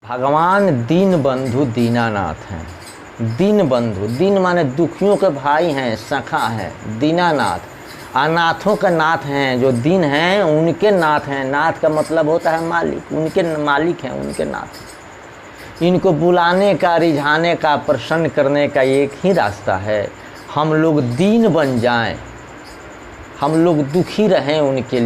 भगवान दीन बंधु दीनानाथ हैं। दीन बंधु, दीन माने दुखियों के भाई हैं, सखा हैं। दीनानाथ अनाथों के नाथ हैं। जो दीन हैं उनके नाथ हैं। नाथ का मतलब होता है मालिक, उनके मालिक हैं, उनके नाथ। इनको बुलाने का, रिझाने का, प्रसन्न करने का एक ही रास्ता है, हम लोग दीन बन जाएं, हम लोग दुखी रहें, उनके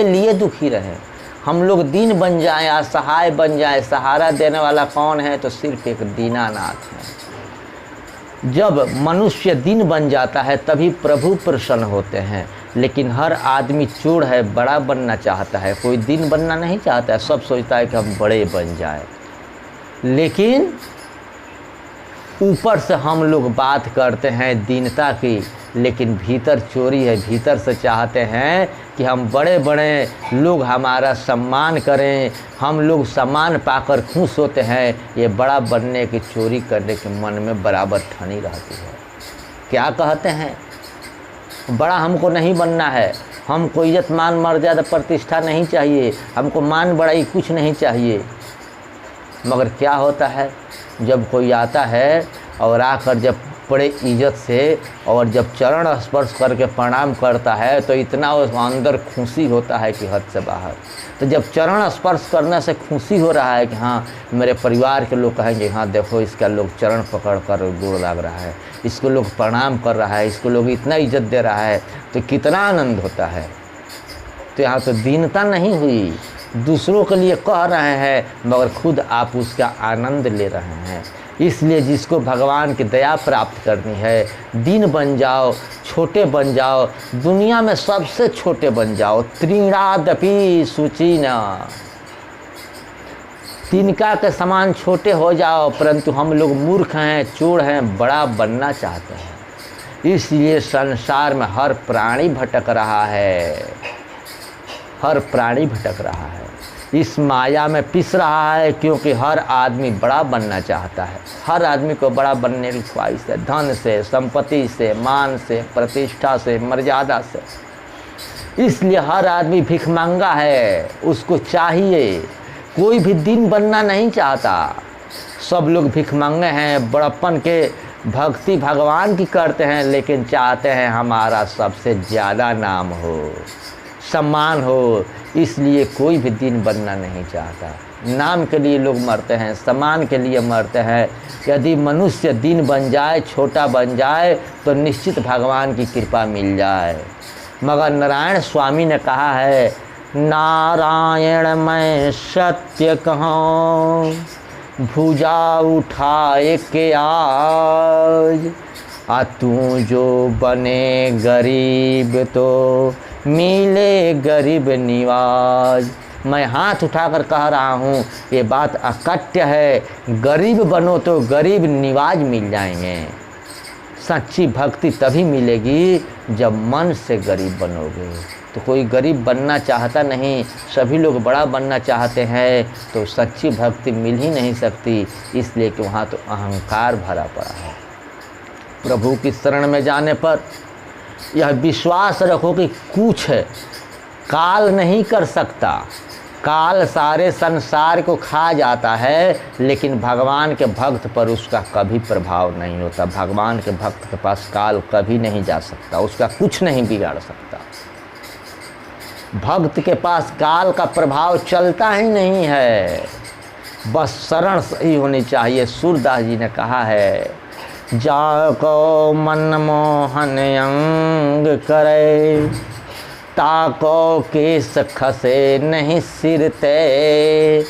लिए दुखी रहें। हम लोग दीन बन जाएं, असहाय बन जाएं। सहारा देने वाला कौन है? तो सिर्फ एक दीनानाथ है। जब मनुष्य दीन बन जाता है तभी प्रभु प्रसन्न होते हैं। लेकिन हर आदमी चोर है, बड़ा बनना चाहता है, कोई दीन बनना नहीं चाहता है। सब सोचता है कि हम बड़े बन जाएं। लेकिन ऊपर से हम लोग बात करते हैं दीनता की, लेकिन भीतर चोरी है। भीतर से चाहते हैं कि हम बड़े बड़े लोग हमारा सम्मान करें, हम लोग सम्मान पाकर खुश होते हैं। ये बड़ा बनने की चोरी करने के मन में बराबर ठानी रहती है। क्या कहते हैं? बड़ा हमको नहीं बनना है, हमको इज्जत मान मर्यादा प्रतिष्ठा नहीं चाहिए, हमको मान बड़ाई कुछ नहीं चाहिए। मगर क्या होता है, जब कोई आता है और आकर जब बड़े इज्जत से और जब चरण स्पर्श करके प्रणाम करता है तो इतना उस अंदर खुशी होता है कि हद से बाहर। तो जब चरण स्पर्श करने से खुशी हो रहा है कि हाँ मेरे परिवार के लोग कहेंगे हाँ देखो इसका लोग चरण पकड़ कर गोड़ लग रहा है, इसको लोग प्रणाम कर रहा है, इसको लोग इतना इज्जत दे रहा है, तो कितना आनंद होता है। तो यहाँ तो दीनता नहीं हुई, दूसरों के लिए कह रहे हैं मगर खुद आप उसका आनंद ले रहे हैं। इसलिए जिसको भगवान की दया प्राप्त करनी है, दीन बन जाओ, छोटे बन जाओ, दुनिया में सबसे छोटे बन जाओ। त्रीणादपि शुचिना, तिनका के समान छोटे हो जाओ। परंतु हम लोग मूर्ख हैं, चोर हैं, बड़ा बनना चाहते हैं। इसलिए संसार में हर प्राणी भटक रहा है, हर प्राणी भटक रहा है, इस माया में पिस रहा है। क्योंकि हर आदमी बड़ा बनना चाहता है। हर आदमी को बड़ा बनने की ख्वाहिश है, धन से, संपत्ति से, मान से, प्रतिष्ठा से, मर्यादा से। इसलिए हर आदमी भिखमंगा है, उसको चाहिए। कोई भी दीन बनना नहीं चाहता, सब लोग भिखमंगे हैं। बड़प्पन के भक्ति भगवान की करते हैं, लेकिन चाहते हैं हमारा सबसे ज़्यादा नाम हो, सम्मान हो। इसलिए कोई भी दीन बनना नहीं चाहता। नाम के लिए लोग मरते हैं, सम्मान के लिए मरते हैं। यदि मनुष्य दीन बन जाए, छोटा बन जाए, तो निश्चित भगवान की कृपा मिल जाए। मगर नारायण स्वामी ने कहा है, नारायण मैं सत्य कहूँ, भुजा उठाए के आज, तू जो बने गरीब तो मिले गरीब निवाज। मैं हाथ उठाकर कह रहा हूँ, ये बात अकट्य है। गरीब बनो तो गरीब निवाज मिल जाएंगे। सच्ची भक्ति तभी मिलेगी जब मन से गरीब बनोगे। तो कोई गरीब बनना चाहता नहीं, सभी लोग बड़ा बनना चाहते हैं, तो सच्ची भक्ति मिल ही नहीं सकती। इसलिए कि वहाँ तो अहंकार भरा पड़ा है। प्रभु की शरण में जाने पर यह विश्वास रखो कि कुछ काल नहीं कर सकता। काल सारे संसार को खा जाता है, लेकिन भगवान के भक्त पर उसका कभी प्रभाव नहीं होता। भगवान के भक्त के पास काल कभी नहीं जा सकता, उसका कुछ नहीं बिगाड़ सकता। भक्त के पास काल का प्रभाव चलता ही नहीं है। बस शरण सही होनी चाहिए। सूरदास जी ने कहा है, जाको मनमोहन अंग करे, ताको केस खसे नहीं सिर ते,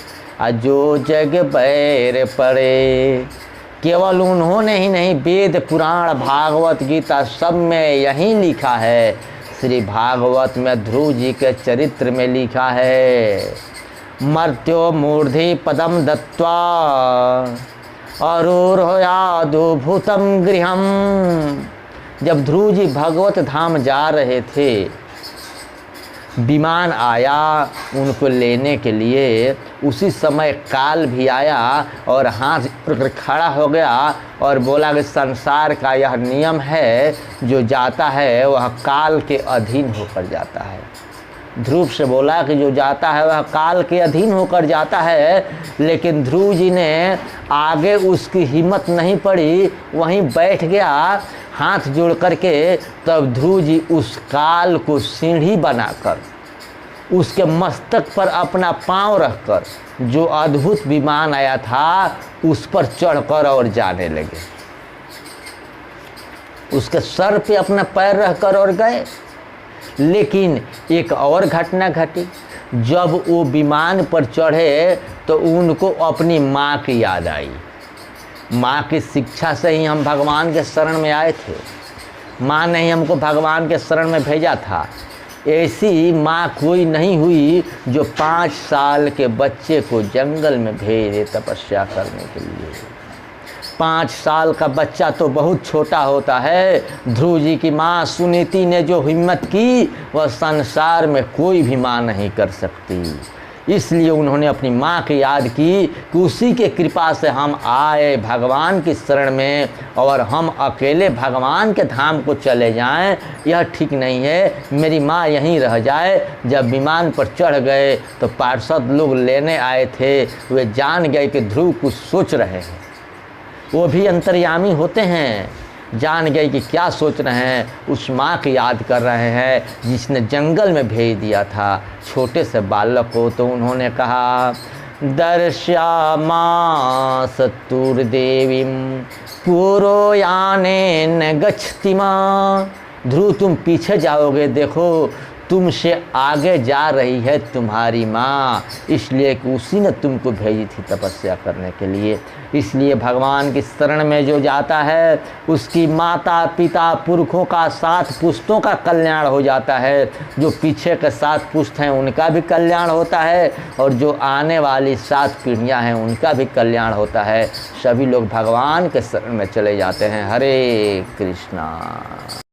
जो जग बैर पड़े। केवल उन्होंने ही नहीं, वेद पुराण भागवत गीता सब में यही लिखा है। श्री भागवत में ध्रुव जी के चरित्र में लिखा है, मर्त्यो मूर्धि पदम दत्वा अरोहयादो भूतम गृहम। जब ध्रुव जी भगवत धाम जा रहे थे, विमान आया उनको लेने के लिए। उसी समय काल भी आया और हाथ पर खड़ा हो गया और बोला कि संसार का यह नियम है, जो जाता है वह काल के अधीन होकर जाता है। ध्रुव से बोला कि जो जाता है वह काल के अधीन होकर जाता है, लेकिन ध्रुव जी ने आगे उसकी हिम्मत नहीं पड़ी, वहीं बैठ गया हाथ जोड़ करके। तब ध्रुव जी उस काल को सीढ़ी बनाकर उसके मस्तक पर अपना पांव रखकर जो अद्भुत विमान आया था उस पर चढ़कर और जाने लगे। उसके सर पे अपना पैर रखकर और गए। लेकिन एक और घटना घटी। जब वो विमान पर चढ़े तो उनको अपनी माँ की याद आई। माँ की शिक्षा से ही हम भगवान के शरण में आए थे। माँ ने ही हमको भगवान के शरण में भेजा था। ऐसी माँ कोई नहीं हुई जो 5 साल के बच्चे को जंगल में भेज दे तपस्या करने के लिए। 5 साल का बच्चा तो बहुत छोटा होता है। ध्रुव जी की माँ सुनीति ने जो हिम्मत की वह संसार में कोई भी माँ नहीं कर सकती। इसलिए उन्होंने अपनी माँ की याद की कि उसी के कृपा से हम आए भगवान की शरण में, और हम अकेले भगवान के धाम को चले जाएं यह ठीक नहीं है। मेरी माँ यहीं रह जाए। जब विमान पर चढ़ गए तो पार्षद लोग लेने आए थे। वे जान गए कि ध्रुव कुछ सोच रहे हैं। वो भी अंतर्यामी होते हैं, जान गए कि क्या सोच रहे हैं। उस माँ की याद कर रहे हैं जिसने जंगल में भेज दिया था छोटे से बालक को। तो उन्होंने कहा, दर्श्यामास तुर्देवीं पुरोयानेन गच्छति माँ। ध्रुव तुम पीछे जाओगे, देखो तुमसे आगे जा रही है तुम्हारी माँ, इसलिए कि उसी ने तुमको भेजी थी तपस्या करने के लिए। इसलिए भगवान की शरण में जो जाता है उसकी माता पिता पुरखों का 7 पुश्तों का कल्याण हो जाता है। जो पीछे के 7 पुश्त हैं उनका भी कल्याण होता है, और जो आने वाली 7 पीढ़ियाँ हैं उनका भी कल्याण होता है। सभी लोग भगवान के शरण में चले जाते हैं। हरे कृष्णा।